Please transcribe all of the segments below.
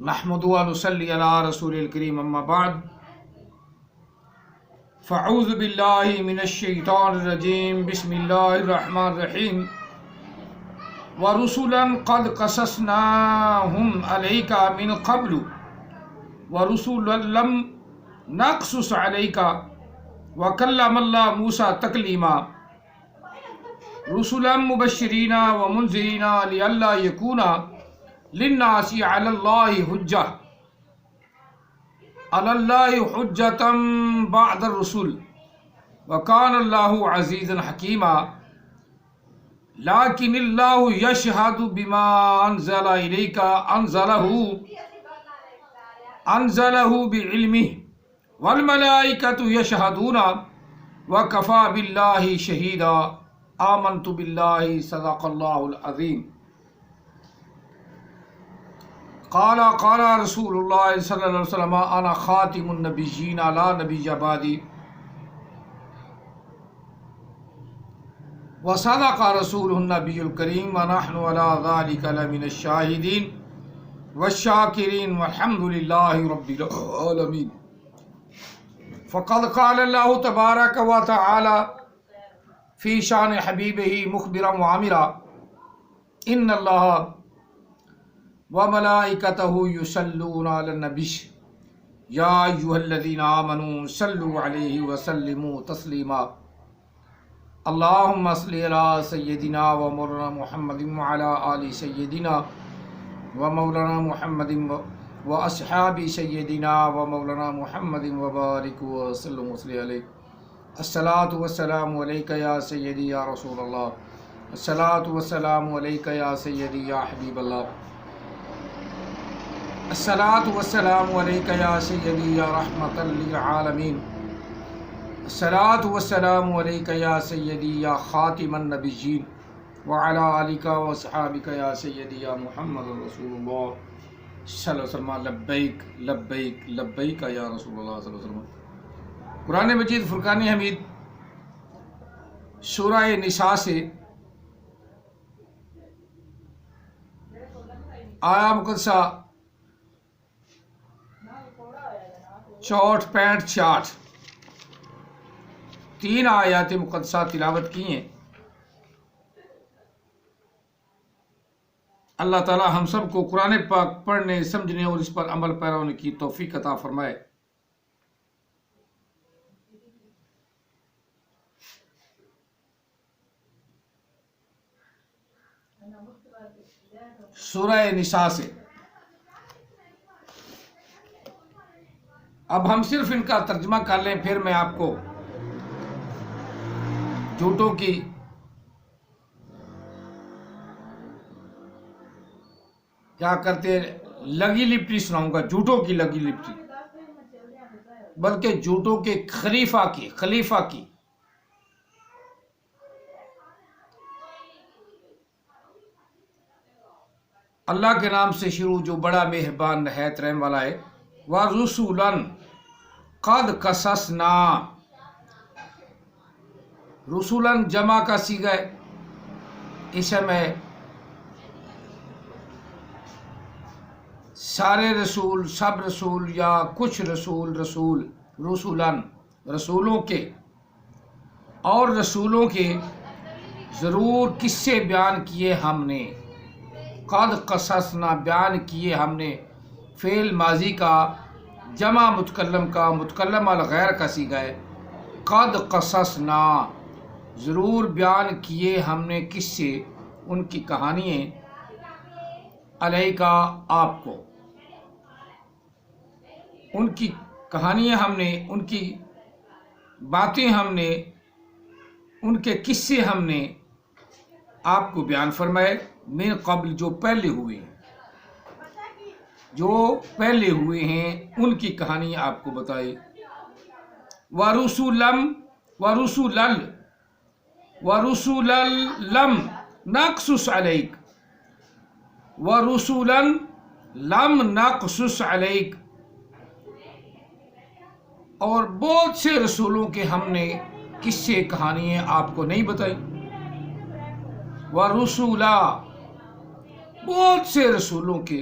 نحمد و نصلی علی رسول الکریم اما بعد فاعوذ باللہ من الشیطان الرجیم بسم اللہ الرحمن الرحیم ورسلا قد قصصناہم علیک من قبل ورسلا لم نقصص علیک وکلم اللہ موسیٰ تکلیما رسلا مبشرین ومنذرین لئلا یکون للناس علی اللہ حجۃ بعد الرسل وکان اللہ عزیزا حکیما لیکن اللہ یشہد بما انزل الیک انزلہ بعلمہ والملائکۃ یشہدون وکفی باللہ شہیدا آمنت باللہ صدق اللہ العظیم قال رسول اللہ صلی اللہ علیہ وسلم انا خاتم النبیین لا نبی بعدی وصدق رسول النبی الکریم ونحن علی ذلک لمن الشاہدین والشاکرین والحمد للہ رب العالمین فقد قال اللہ تبارک و تعالی فی شان حبیبہ مخبرا وعامرا ان اللہ وملائکتہ یصلون علی النبی یا ایھا الذین آمنوا صلوا علیہ وسلموا تسلیما اللہم صلی علی سیدنا و مولانا محمد وعلی آل سیدنا و مولانا محمد و اصحاب سیدنا و مولانا محمد وبارک وسلم وصلی علیہ الصلاۃ والسلام علیک یا سیدی یا رسول اللہ الصلاۃ والسلام علیک یا سیدی یا حبیب اللہ الصلاۃ والسلام علیک یا سیدی یا رحمۃ للعالمین الصلاۃ والسلام علیک یا سیدی یا خاتم النبیین وعلی آلک واصحابک یا سیدی یا محمد رسول اللہ صلی اللہ علیہ وسلم لبیک لبیک لبیک یا رسول اللہ صلی اللہ علیہ وسلم۔ قرآن مجید فرقان حمید سورہ نساء سے آیا مقدسہ 64 65 66 تین آیات مقدسہ تلاوت کی ہیں۔ اللہ تعالی ہم سب کو قرآن پاک پڑھنے سمجھنے اور اس پر عمل پیرا ہونے کی توفیق عطا فرمائے۔ سورہ نساء سے اب ہم صرف ان کا ترجمہ کر لیں، پھر میں آپ کو جھوٹوں کی کیا کرتے لگی لپٹی سناؤں گا، جھوٹوں کی لگی لپٹی، بلکہ جھوٹوں کے خلیفہ کی اللہ کے نام سے شروع جو بڑا مہربان نہایت رحم والا ہے۔ وَرُسُلًا قَدْ قَصَصْنَا، رسولن جمع کا صیغہ ہے، اسم ہے، سارے رسول، سب رسول یا کچھ رسول، رسولن رسولوں کے، اور رسولوں کے ضرور قصے بیان کیے ہم نے، قد قصصنا بیان کیے ہم نے، فعل ماضی کا جمع متکلم کا متکلم الغیر کا صیغہ ہے۔ قد قصصنا ضرور بیان کیے ہم نے قصے، ان کی کہانیاں، علیکا آپ کو، ان کی کہانیاں ہم نے، ان کی باتیں ہم نے، ان کے قصے ہم نے آپ کو بیان فرمائے، من قبل جو پہلے ہوئے ہیں، ان کی کہانی آپ کو بتائی۔ وَرُسُلًا لَمْ نَقْصُصْ عَلَيْكَ وَرُسُلًا لَمْ نَقْصُصْ عَلَيْكَ، اور بہت سے رسولوں کے ہم نے قصے کہانیاں آپ کو نہیں بتائی۔ وَرُسُلًا بہت سے رسولوں کے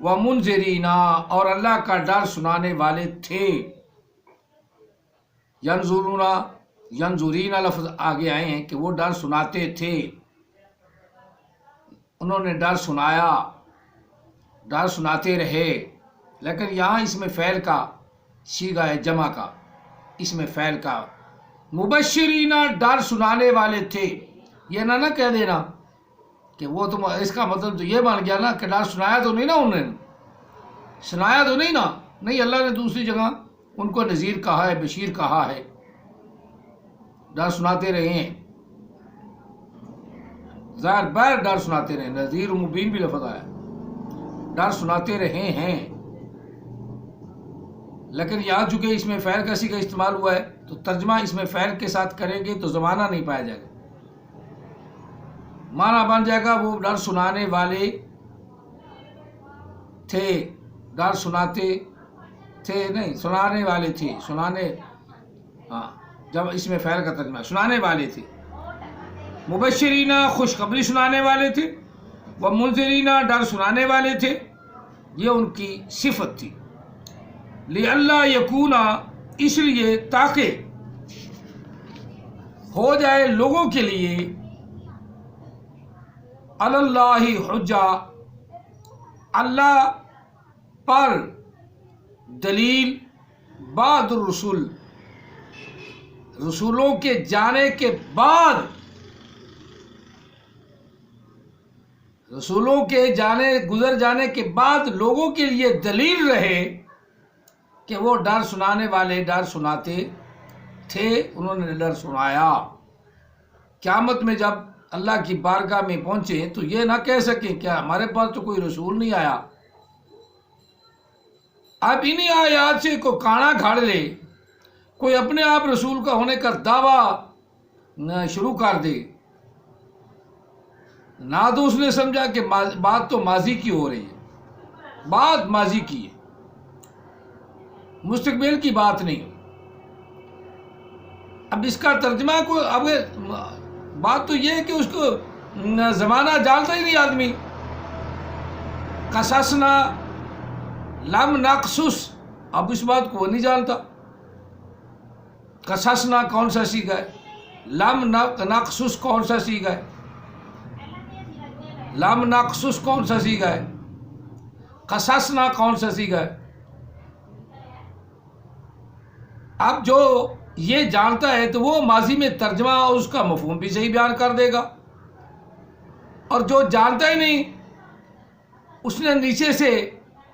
ومنذرینا، اور اللہ کا ڈر سنانے والے تھے. ینظرونا، ینظرینا لفظ آگے آئے ہیں کہ وہ ڈر سناتے تھے، انہوں نے ڈر سنایا، ڈر سناتے رہے. لیکن یہاں اس میں فعل کا صیغہ ہے، جمع کا، اس میں فعل کا. مبشرین، ڈر سنانے والے تھے. یہ نہ کہہ دینا کہ وہ تم، اس کا مطلب تو یہ بن گیا نا کہ ڈر سنایا تو نہیں نا انہوں نے، سنایا تو نہیں نا. نہیں، اللہ نے دوسری جگہ ان کو نذیر کہا ہے، بشیر کہا ہے، ڈر سناتے رہے ہیں. ظاہر بہر ڈر سناتے رہے، نذیر مبین بھی لفظ آیا، ڈر سناتے رہے ہیں. لیکن یہاں چونکہ اس میں فعل کا صیغہ استعمال ہوا ہے تو ترجمہ اس میں فعل کے ساتھ کریں گے تو زمانہ نہیں پایا جائے گا. معنی بن جائے گا وہ ڈر سنانے والے تھے، ڈر سناتے تھے، نہیں سنانے والے تھے، سنانے، ہاں جب اس میں فعل کا ترجمہ سنانے والے تھے. مبشرین، خوشخبری سنانے والے تھے. ومنذرین، ڈر سنانے والے تھے. یہ ان کی صفت تھی. لئلا یکون، اس لیے تاکہ ہو جائے لوگوں کے لیے، علی اللہ حجہ، اللہ پر دلیل، بعد الرسول، رسولوں کے جانے کے بعد، رسولوں کے گزر جانے کے بعد لوگوں کے لیے دلیل رہے کہ وہ ڈر سنانے والے ڈر سناتے تھے، انہوں نے ڈر سنایا. قیامت میں جب اللہ کی بارگاہ میں پہنچے تو یہ نہ کہہ سکیں کہ ہمارے پاس تو کوئی رسول نہیں آیا. اب انہی آیات سے کوئی کانا گھاڑ لے، کوئی اپنے آپ رسول کا ہونے کا دعویٰ شروع کر دے، نہ تو اس نے سمجھا کہ بات تو ماضی کی ہو رہی ہے، بات ماضی کی ہے، مستقبل کی بات نہیں. اب اس کا ترجمہ کو، اب بات تو یہ ہے کہ اس کو زمانہ جانتا ہی نہیں آدمی. قصصنا لم نقصص، اب اس بات کو وہ نہیں جانتا. قصصنا کون سا صیغہ ہے، لم نقصص کون سا صیغہ ہے، لم نقصص کون سا صیغہ ہے، قصصنا کون سا صیغہ ہے. اب جو یہ جانتا ہے تو وہ ماضی میں ترجمہ اور اس کا مفہوم بھی صحیح بیان کر دے گا، اور جو جانتا ہی نہیں، اس نے نیچے سے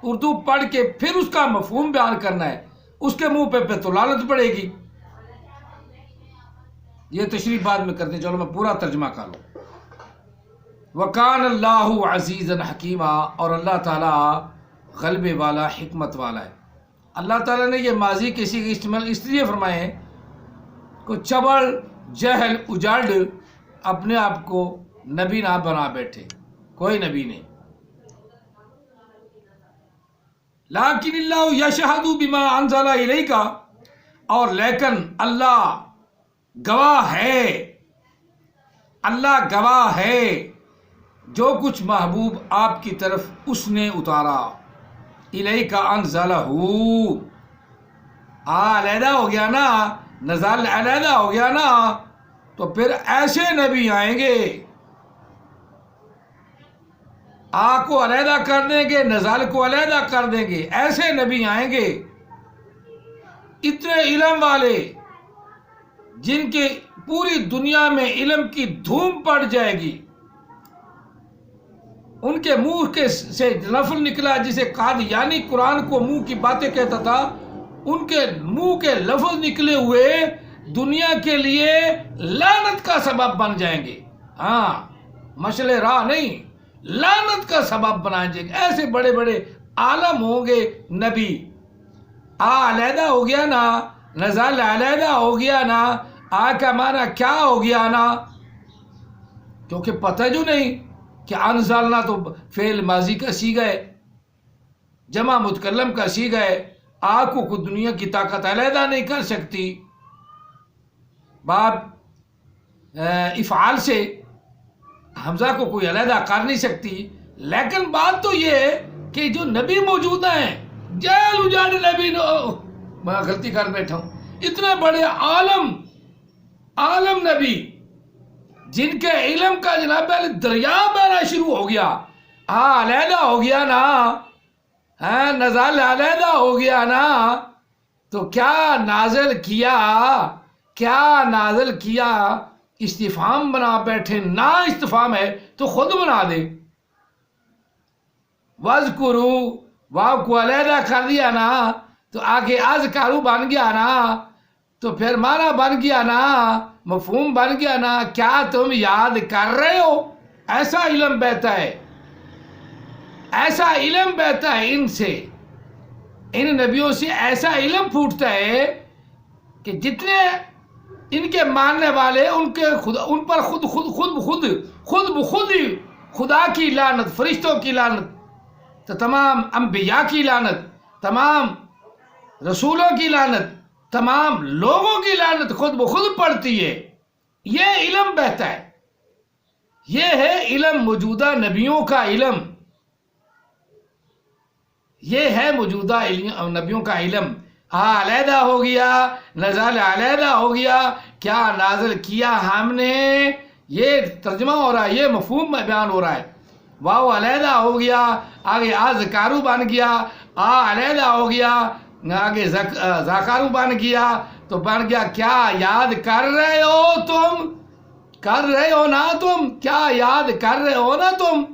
اردو پڑھ کے پھر اس کا مفہوم بیان کرنا ہے، اس کے منہ پہ تو لعنت پڑے گی. یہ تشریح بعد میں کرتے ہیں، چلو میں پورا ترجمہ کر لوں. وَكَانَ اللَّهُ عَزِيزًا حَكِيمًا، اور اللہ تعالیٰ غلبے والا، حکمت والا ہے. اللہ تعالیٰ نے یہ ماضی کسی کے استعمال اس لیے فرمائے ہیں کہ چبڑ، جہل، اجاڑ اپنے آپ کو نبی نہ بنا بیٹھے، کوئی نبی نہیں. لیکن اللہ یشہد بما انزل الیک، اور لیکن اللہ گواہ ہے، اللہ گواہ ہے جو کچھ محبوب آپ کی طرف اس نے اتارا. الیک انزلہ، علیحدہ ہو گیا نا، نزل علیحدہ ہو گیا نا، تو پھر ایسے نبی آئیں گے، کو علیحدہ کر دیں گے، نزل کو علیحدہ کر دیں گے. ایسے نبی آئیں گے اتنے علم والے، جن کے پوری دنیا میں علم کی دھوم پڑ جائے گی. ان کے منہ کے سے لفظ نکلا جسے قادیانی قرآن کو منہ کی باتیں کہتا تھا، ان کے منہ کے لفظ نکلے ہوئے دنیا کے لیے لعنت کا سبب بن جائیں گے. ہاں، مشعل راہ نہیں، لعنت کا سبب بنائیں گے. ایسے بڑے بڑے عالم ہوں گے نبی. علیحدہ ہو گیا نا، نزل علیحدہ ہو گیا نا، کا معنی کیا ہو گیا نا، کیونکہ پتہ جو نہیں کہ انزلنا تو فعل ماضی کا صیغہ ہے، جمع متکلم کا صیغہ ہے. کو دنیا کی طاقت علیحدہ نہیں کر سکتی باب افعال سے، حمزہ کو کوئی علیحدہ کر نہیں سکتی. لیکن بات تو یہ ہے کہ جو نبی موجود ہیں، جیل اجاڑ نبی میں غلطی کر بیٹھا ہوں، اتنے بڑے عالم نبی جن کے علم کا جناب دریا بہنا شروع ہو گیا، علیحدہ ہو گیا نا، نزال علیحدہ ہو گیا نا، تو کیا نازل کیا استفہام بنا بیٹھے، نا استفہام ہے تو خود بنا دے، وَاذْكُرُوا واو کو علیحدہ کر دیا نا تو آگے اذکارو بن گیا نا، تو پھر معنی بن گیا نا، مفہوم بن گیا نا، کیا تم یاد کر رہے ہو؟ ایسا علم بہتا ہے، ایسا علم بہتا ہے ان سے، ان نبیوں سے ایسا علم پھوٹتا ہے کہ جتنے ان کے ماننے والے ان پر خود بخود خدا کی لعنت، فرشتوں کی لعنت، تو تمام انبیاء کی لعنت، تمام رسولوں کی لعنت، تمام لوگوں کی لعنت خود بخود پڑتی ہے۔ یہ علم بہتا ہے، یہ ہے علم موجودہ نبیوں کا علم، یہ ہے موجودہ نبیوں کا علم۔ علیحدہ ہو گیا، نزال علیحدہ ہو گیا، کیا نازل کیا ہم نے، یہ ترجمہ ہو رہا ہے، یہ مفہوم میں بیان ہو رہا ہے۔ واو علیحدہ ہو گیا، آگے اذکارو بن گیا، علیحدہ ہو گیا، آگے ذکارو بن گیا، تو بن گیا کیا یاد کر رہے ہو تم، کر رہے ہو نا تم، کیا یاد کر رہے ہو نا تم،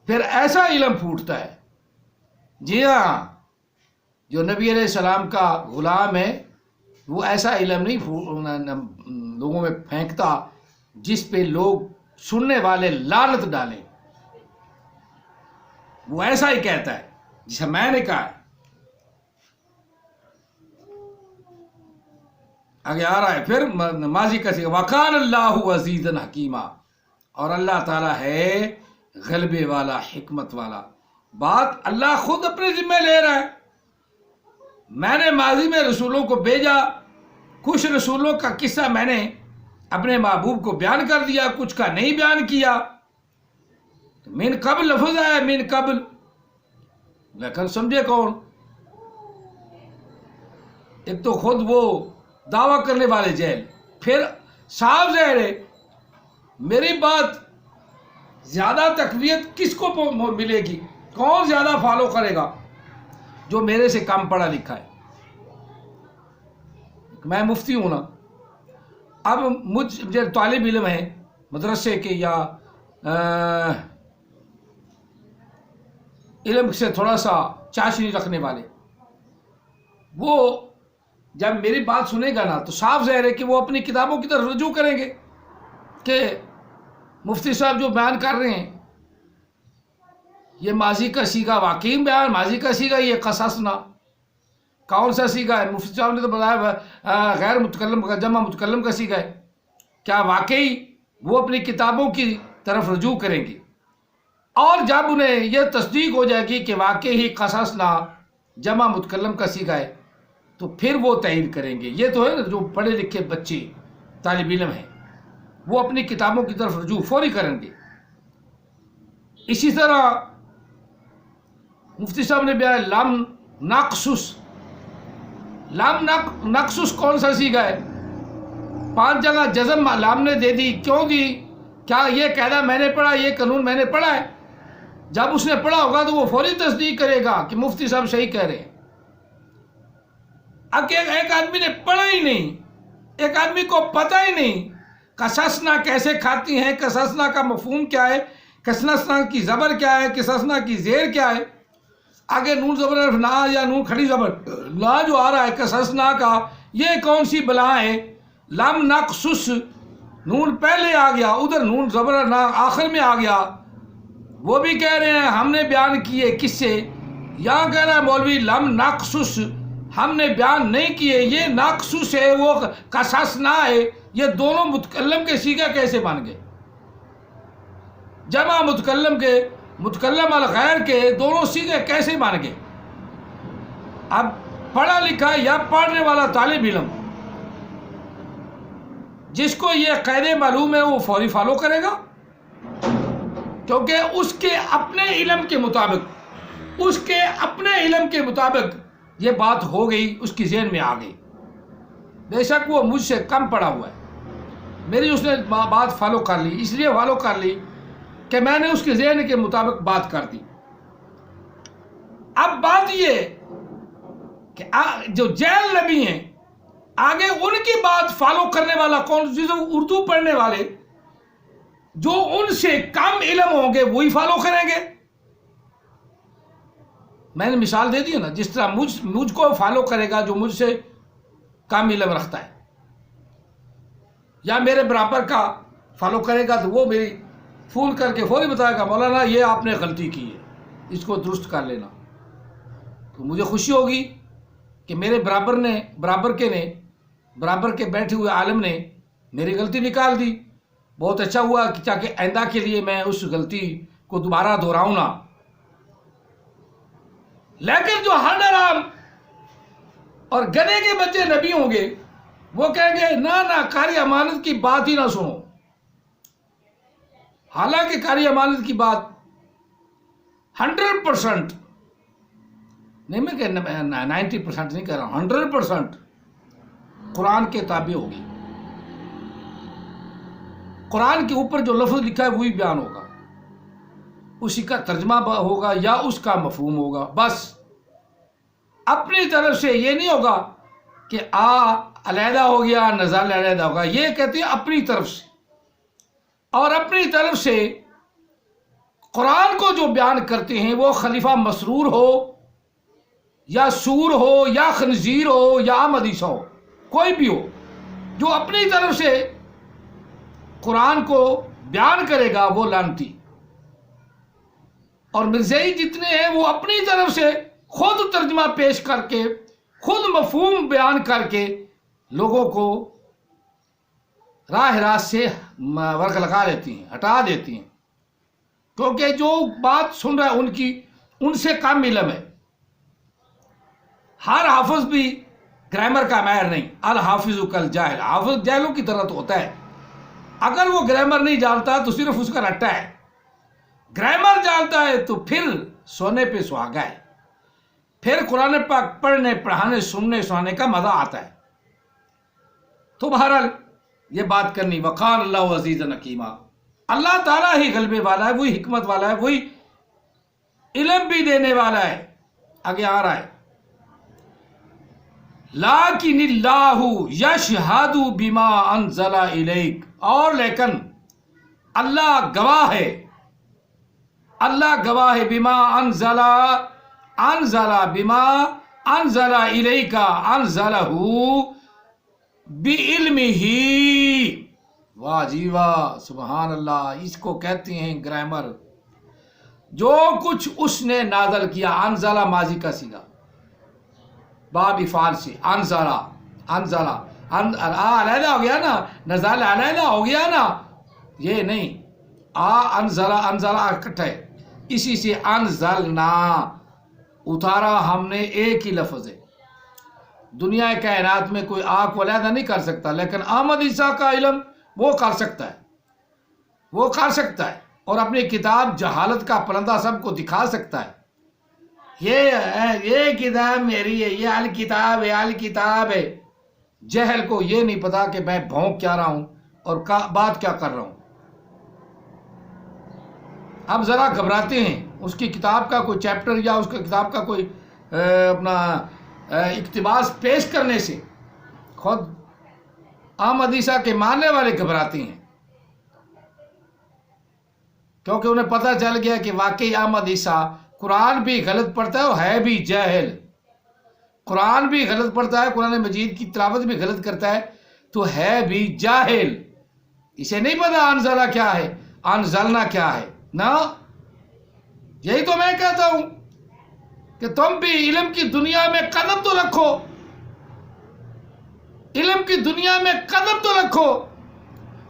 پھر ایسا علم پھوٹتا ہے۔ جی ہاں، جو نبی علیہ السلام کا غلام ہے وہ ایسا علم نہیں لوگوں میں پھینکتا جس پہ لوگ سننے والے لعنت ڈالیں، وہ ایسا ہی کہتا ہے جسے میں نے کہا ہے۔ آگے آ رہا ہے پھر ماضی کا سیغہ، وَقَانَ اللَّهُ عَزِيزًا حَكِيمًا، اور اللہ تعالیٰ ہے غلبے والا، حکمت والا۔ بات اللہ خود اپنے ذمہ لے رہا ہے۔ میں نے ماضی میں رسولوں کو بھیجا، کچھ رسولوں کا قصہ میں نے اپنے محبوب کو بیان کر دیا، کچھ کا نہیں بیان کیا۔ من قبل لفظ ہے، من قبل، لیکن سمجھے کون؟ ایک تو خود وہ دعویٰ کرنے والے جیل، پھر صاف ظاہر ہے میری بات زیادہ تقویت کس کو ملے گی، کون زیادہ فالو کرے گا؟ جو میرے سے کم پڑھا لکھا ہے۔ میں مفتی ہوں نا، اب مجھے طالب علم ہے مدرسے کے یا علم سے تھوڑا سا چاشنی رکھنے والے، وہ جب میری بات سنے گا نا تو صاف ظاہر ہے کہ وہ اپنی کتابوں کی طرف رجوع کریں گے کہ مفتی صاحب جو بیان کر رہے ہیں یہ ماضی کا سیغہ واقعی بیان، ماضی کا سیغہ، یہ قصصنا کون سا سیغہ ہے؟ مفتی صاحب نے تو بتایا غیر متکلم کا جمع متکلم کا سیغہ ہے، کیا واقعی وہ اپنی کتابوں کی طرف رجوع کریں گے؟ اور جب انہیں یہ تصدیق ہو جائے گی کہ واقعی ہی قصصنا جمع متکلم کا سیغہ ہے تو پھر وہ تائید کریں گے۔ یہ تو ہے نا، جو پڑھے لکھے بچے طالب علم ہیں وہ اپنی کتابوں کی طرف رجوع فوری کریں گے۔ اسی طرح مفتی صاحب نے بیان لم نقصص، لم نقصص کون سا سیغہ ہے؟ 5 جگہ جزم لام نے دے دی، کیوں دی؟ کیا یہ قاعدہ میں نے پڑھا، یہ قانون میں نے پڑھا ہے؟ جب اس نے پڑھا ہوگا تو وہ فوری تصدیق کرے گا کہ مفتی صاحب صحیح کہہ رہے ہیں۔ اب ایک آدمی نے پڑھا ہی نہیں، ایک آدمی کو پتہ ہی نہیں قصصنا کیسے کھاتی ہیں، قصصنا کا مفہوم کیا ہے، قصصنا کی زبر کیا ہے، قصصنا کی زیر کیا ہے، آگے نون زبر نا یا نون کھڑی زبر نا جو آ رہا ہے قصصنا کا، یہ کون سی بلا ہے؟ لم نقصص، نون پہلے آ گیا، ادھر نون زبر نا آخر میں آ گیا، وہ بھی کہہ رہے ہیں ہم نے بیان کیے کس سے؟ یہاں کہہ رہا ہے مولوی لم نقصص، ہم نے بیان نہیں کیے، یہ نقصص ہے، وہ قصصنا ہے، یہ دونوں متکلم کے سیغہ کیسے بن گئے؟ جمع متکلم کے، متکلم الغیر کے دونوں سیغے کیسے بن گئے؟ اب پڑھا لکھا یا پڑھنے والا طالب علم جس کو یہ قاعدے معلوم ہے وہ فوری فالو کرے گا، کیونکہ اس کے اپنے علم کے مطابق اس کے اپنے علم کے مطابق یہ بات ہو گئی، اس کی ذہن میں آ گئی، بے شک وہ مجھ سے کم پڑا ہوا ہے، میری اس نے بات فالو کر لی، اس لیے فالو کر لی کہ میں نے اس کے ذہن کے مطابق بات کر دی۔ اب بات یہ کہ جو جیل نبی ہیں آگے ان کی بات فالو کرنے والا کون؟ جو اردو پڑھنے والے جو ان سے کم علم ہوں گے وہی فالو کریں گے۔ میں نے مثال دے دی نا، جس طرح مجھ کو فالو کرے گا جو مجھ سے کم علم رکھتا ہے، یا میرے برابر کا فالو کرے گا تو وہ میری فون کر کے فوری بتائے گا مولانا یہ آپ نے غلطی کی ہے، اس کو درست کر لینا، تو مجھے خوشی ہوگی کہ میرے برابر کے بیٹھے ہوئے عالم نے میری غلطی نکال دی، بہت اچھا ہوا کہ تاکہ آئندہ کے لیے میں اس غلطی کو دوبارہ دہراؤں نہ۔ لیکن جو ہر ڈرام اور گدھے کے بچے نبی ہوں گے وہ کہیں گے نہ قاری امانت کی بات ہی نہ سنو، حالانکہ قاری امانت کی بات 100% نہیں، میں کہ 90% نہیں کہہ رہا ہوں، 100% قرآن کے تابع ہوگی، قرآن کے اوپر جو لفظ لکھا ہے وہی بیان ہوگا، اسی کا ترجمہ ہوگا یا اس کا مفہوم ہوگا، بس اپنی طرف سے یہ نہیں ہوگا کہ علیحدہ ہو گیا نزال علیحدہ ہوگا، یہ کہتے ہیں اپنی طرف سے، اور اپنی طرف سے قرآن کو جو بیان کرتے ہیں وہ خلیفہ مسرور ہو یا سور ہو یا خنزیر ہو یا احمدیسہ ہو، کوئی بھی ہو، جو اپنی طرف سے قرآن کو بیان کرے گا وہ لعنتی، اور مرزائی جتنے ہیں وہ اپنی طرف سے خود ترجمہ پیش کر کے خود مفہوم بیان کر کے لوگوں کو راہ راست سے ورق لگا دیتی ہیں، ہٹا دیتی ہیں، کیونکہ جو بات سن رہا ہے ان سے کم علم ہے۔ ہر حافظ بھی گرامر کا ماہر نہیں، الحافظ کالجاہل، حافظ جاہلوں کی طرح تو ہوتا ہے، اگر وہ گرامر نہیں جانتا تو صرف اس کا رٹا ہے، گرامر جانتا ہے تو پھر سونے پہ سہاگا ہے، پھر قرآن پاک پڑھنے پڑھانے سننے سنانے کا مزہ آتا ہے۔ تو بہرحال یہ بات کرنی، وقال اللہ عزیز حکیمہ، اللہ تعالیٰ ہی غلبے والا ہے، وہی حکمت والا ہے، وہی علم بھی دینے والا ہے۔ آگے آ رہا ہے لیکن اللہ یشہد بما انزل الیک، اور لیکن اللہ گواہ ہے، اللہ گواہ ہے، بما انزل بما انزل الیک انزلہ بعلمہ، واہ جی واہ سبحان اللہ، اس کو کہتے ہیں گرامر، جو کچھ اس نے نازل کیا، انزلہ ماضی کا صیغہ باب افعال سے، انزلہ علیحدہ ہو گیا نا، نزال علیحدہ ہو گیا نا، یہ نہیں، انزلہ اکٹھا ہے، اسی سے انزلنا اتارا ہم نے، ایک ہی لفظ ہے، دنیا کائنات میں کوئی کو علیحدہ نہیں کر سکتا، لیکن احمد عیسیٰ کا علم وہ کر سکتا ہے، اور اپنی کتاب جہالت کا پرندہ سب کو دکھا سکتا ہے، یہ کتاب میری ہے، یہ الکتاب ہے، جہل کو یہ نہیں پتا کہ میں بھونک کیا رہا ہوں اور بات کیا کر رہا ہوں۔ اب ذرا گھبراتے ہیں اس کی کتاب کا کوئی چیپٹر یا اس کی کتاب کا کوئی اپنا اقتباس پیش کرنے سے، خود احمد عیسیٰ کے ماننے والے گھبراتے ہیں، کیونکہ انہیں پتہ چل گیا کہ واقعی احمد عیسیٰ قرآن بھی غلط پڑھتا ہے اور ہے بھی جاہل، قرآن بھی غلط پڑھتا ہے، قرآن مجید کی تلاوت بھی غلط کرتا ہے، تو ہے بھی جاہل، اسے نہیں پتا انزلہ کیا ہے، انزلنا کیا ہے، نا یہی تو میں کہتا ہوں کہ تم بھی علم کی دنیا میں قدم تو رکھو، علم کی دنیا میں قدم تو رکھو،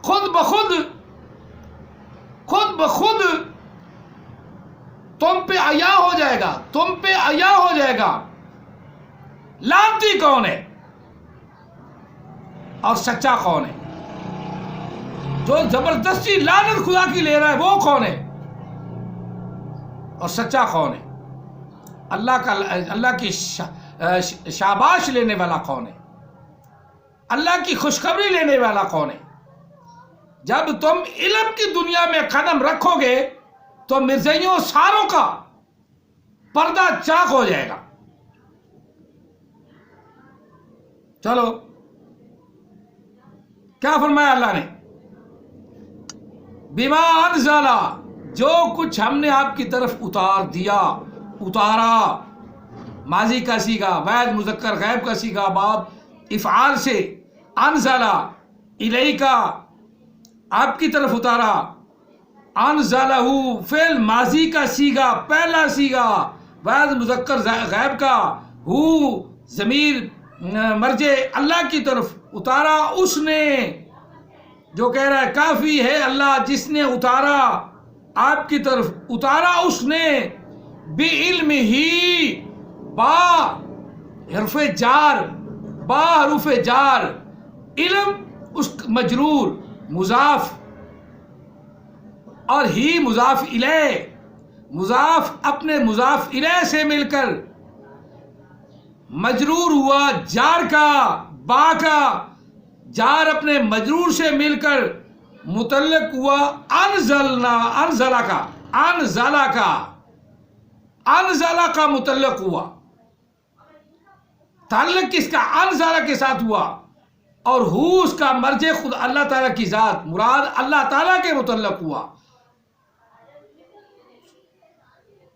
خود بخود تم پہ عیا ہو جائے گا، لعنتی کون ہے اور سچا کون ہے، جو زبردستی لعنت خدا کی لے رہا ہے وہ کون ہے اور سچا کون ہے۔ اللہ کی شاباش لینے والا کون ہے؟ اللہ کی خوشخبری لینے والا کون ہے؟ جب تم علم کی دنیا میں قدم رکھو گے تو مرزائیوں ساروں کا پردہ چاک ہو جائے گا۔ چلو کیا فرمایا اللہ نے؟ بما انزلا، جو کچھ ہم نے آپ کی طرف اتار دیا، اتارا، ماضی کا سیگا، بعد مذکر غیب کا سیگا، باب افعال سے، انزلا الیکا، آپ کی طرف اتارا، انزلہ فعل ماضی کا سیگا، پہلا سیگا، بعد مذکر غیب کا، ہو ضمیر مرجع اللہ کی طرف، اتارا اس نے، جو کہہ رہا ہے کافی ہے اللہ جس نے اتارا آپ کی طرف، اتارا اس نے، بعلم ہی، با حرف جار، با حرف جار، علم اس مجرور، مضاف، اور ہی مضاف الیہ، مضاف اپنے مضاف الیہ سے مل کر مجرور ہوا، جار کا، با کا، جار اپنے مجرور سے مل کر متعلق ہوا انزلنا، انزلہ کا، انزلہ کا، انزلہ کا متعلق ہوا، تعلق کس کا؟ انزلہ کے ساتھ ہوا، اور ہو اس کا مرجع خود اللہ تعالیٰ کی ذات، مراد اللہ تعالیٰ کے متعلق ہوا۔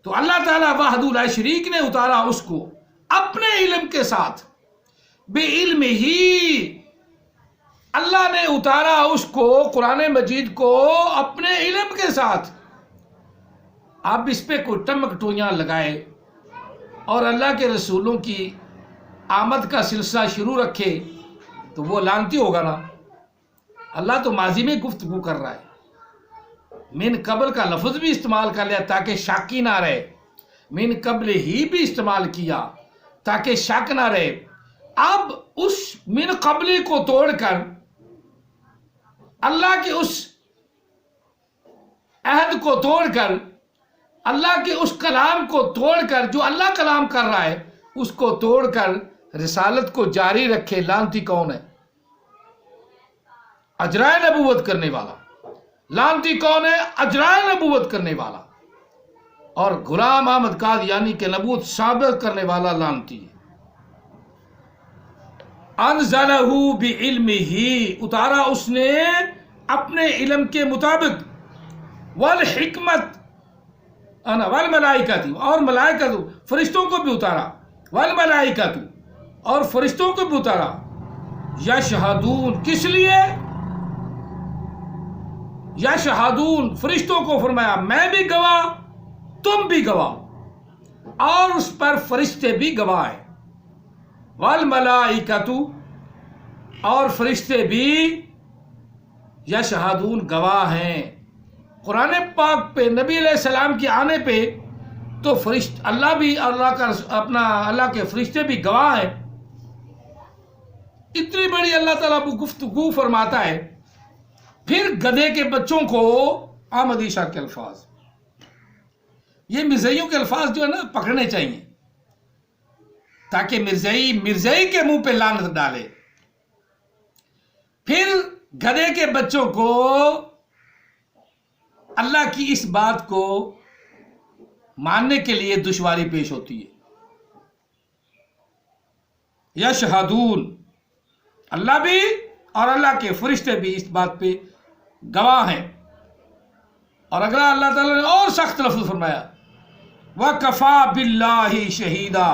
تو اللہ تعالیٰ وحدہ لا شریک نے اتارا اس کو اپنے علم کے ساتھ، بعلم ہی، اللہ نے اتارا اس کو، قرآن مجید کو اپنے علم کے ساتھ۔ آپ اس پہ کوئی ٹمک ٹوئیاں لگائے اور اللہ کے رسولوں کی آمد کا سلسلہ شروع رکھے تو وہ لعنتی ہوگا نا۔ اللہ تو ماضی میں گفتگو کر رہا ہے، من قبل کا لفظ بھی استعمال کر لیا تاکہ شاکی نہ رہے، من قبل ہی بھی استعمال کیا تاکہ شک نہ رہے۔ اب اس من قبلی کو توڑ کر، اللہ کے اس عہد کو توڑ کر، اللہ کے اس کلام کو توڑ کر، جو اللہ کلام کر رہا ہے اس کو توڑ کر رسالت کو جاری رکھے، لعنتی کون ہے؟ اجرائے نبوت کرنے والا۔ لعنتی کون ہے؟ اجرائے نبوت کرنے والا، اور غلام احمد قادیانی کے نبوت ثابت کرنے والا لعنتی ہے۔ انزلہ بعلمہ، اتارا اس نے اپنے علم کے مطابق، والحکمت والملائکۃ، اور ملائکۃ، فرشتوں کو بھی اتارا، والملائکۃ، اور فرشتوں کو بھی اتارا، یشہدون، کس لیے؟ یشہدون، فرشتوں کو فرمایا میں بھی گواہ، تم بھی گواہ، اور اس پر فرشتے بھی گواہ ہیں، والملائکۃ، اور فرشتے بھی یشہدون، گواہ ہیں۔ قرآن پاک پہ نبی علیہ السلام کے آنے پہ تو اللہ بھی، اللہ کے فرشتے بھی گواہ ہیں۔ اتنی بڑی اللہ تعالیٰ گفتگو فرماتا ہے، پھر گدھے کے بچوں کو احمدی شاہ کے الفاظ، یہ مرزائیوں کے الفاظ جو ہے نا پکڑنے چاہیے تاکہ مرزائی کے منہ پہ لعنت ڈالے۔ پھر گدھے کے بچوں کو اللہ کی اس بات کو ماننے کے لیے دشواری پیش ہوتی ہے۔ یشہدون، اللہ بھی اور اللہ کے فرشتے بھی اس بات پہ گواہ ہیں۔ اور اگلا اللہ تعالیٰ نے اور سخت لفظ فرمایا، وَكَفَى بِاللَّهِ شَهِيدًا،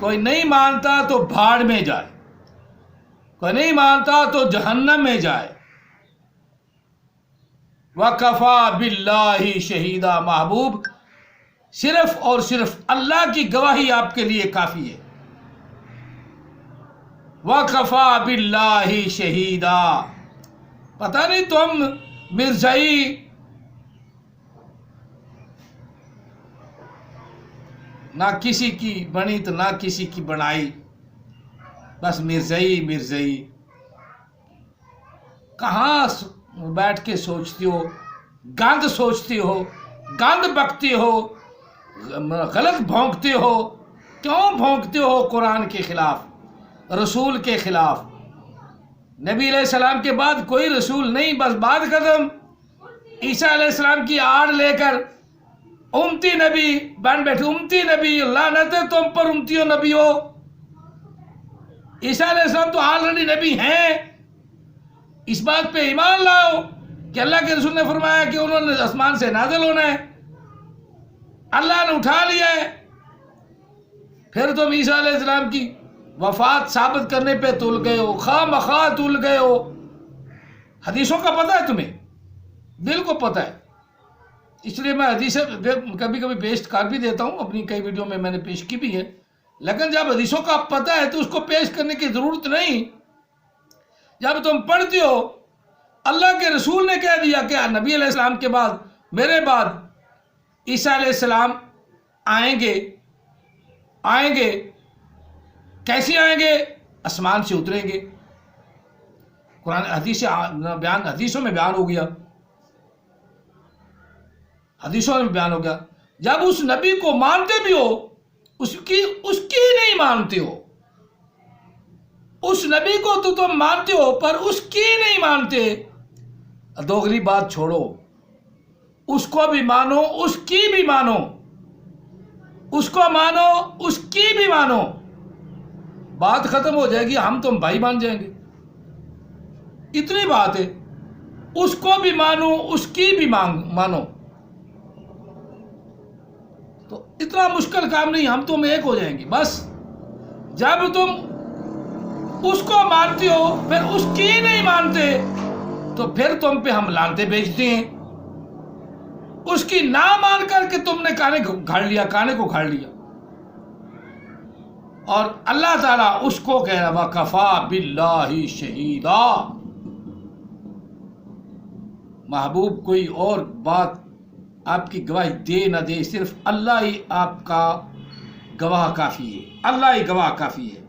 کوئی نہیں مانتا تو بھاڑ میں جائے، کوئی نہیں مانتا تو جہنم میں جائے۔ وَكَفَى بِاللَّهِ شَهِيدًا، محبوب صرف اور صرف اللہ کی گواہی آپ کے لیے کافی ہے۔ وَكَفَى بِاللَّهِ شَهِيدًا، پتہ نہیں تم مرزائی نہ کسی کی بنی تو نہ کسی کی بنائی، بس مرزائی کہاں بیٹھ کے سوچتی ہو، گند سوچتی ہو، گند بکتی ہو، غلط بھونکتے ہو؟ کیوں بھونکتے ہو قرآن کے خلاف، رسول کے خلاف؟ نبی علیہ السلام کے بعد کوئی رسول نہیں، بس بعد قدم عیسیٰ علیہ السلام کی آڑ لے کر امتی نبی بن بیٹھے، امتی نبی، لعنت ہے تم پر امتیوں نبیوں۔ عیسیٰ علیہ السلام تو آلریڈی نبی ہیں، اس بات پہ ایمان لاؤ کہ اللہ کے رسول نے فرمایا کہ انہوں نے آسمان سے نازل ہونا ہے، اللہ نے اٹھا لیا ہے۔ پھر تم عیسیٰ علیہ السلام کی وفات ثابت کرنے پہ تل گئے ہو، خواہ مخواہ تل گئے ہو۔ حدیثوں کا پتہ ہے تمہیں، دل کو پتہ ہے، اس لیے میں حدیثیں کبھی کبھی پیش کر بھی دیتا ہوں، اپنی کئی ویڈیو میں نے پیش کی بھی ہے، لیکن جب حدیثوں کا پتہ ہے تو اس کو پیش کرنے کی ضرورت نہیں۔ جب تم پڑھتے ہو اللہ کے رسول نے کہہ دیا کہ نبی علیہ السلام کے بعد، میرے بعد عیسیٰ علیہ السلام آئیں گے، کیسے آئیں گے؟ آسمان سے اتریں گے۔ قرآن حدیثوں میں بیان ہو گیا، حدیثوں میں بیان ہو گیا۔ جب اس نبی کو مانتے بھی ہو، اس کی نہیں مانتے ہو، اس نبی کو تو تم مانتے ہو پر اس کی نہیں مانتے۔ دوغلی بات چھوڑو، اس کو بھی مانو، اس کی بھی مانو، اس کو مانو، اس کی بھی مانو، بات ختم ہو جائے گی، ہم تم بھائی مان جائیں گے، اتنی بات ہے۔ اس کو بھی مانو، اس کی بھی مانو، تو اتنا مشکل کام نہیں، ہم تم ایک ہو جائیں گے بس۔ جب تم اس کو مانتے ہو پھر اس کی نہیں مانتے تو پھر تم پہ ہم لعنتیں بھیجتے ہیں۔ اس کی نہ مان کر کے تم نے کانے کو گھاڑ لیا، اور اللہ تعالیٰ اس کو کہہ رہا وَكَفَى بِاللَّهِ شَهِيدًا۔ محبوب کوئی اور بات آپ کی گواہی دے نہ دے، صرف اللہ ہی آپ کا گواہ کافی ہے، اللہ ہی گواہ کافی ہے۔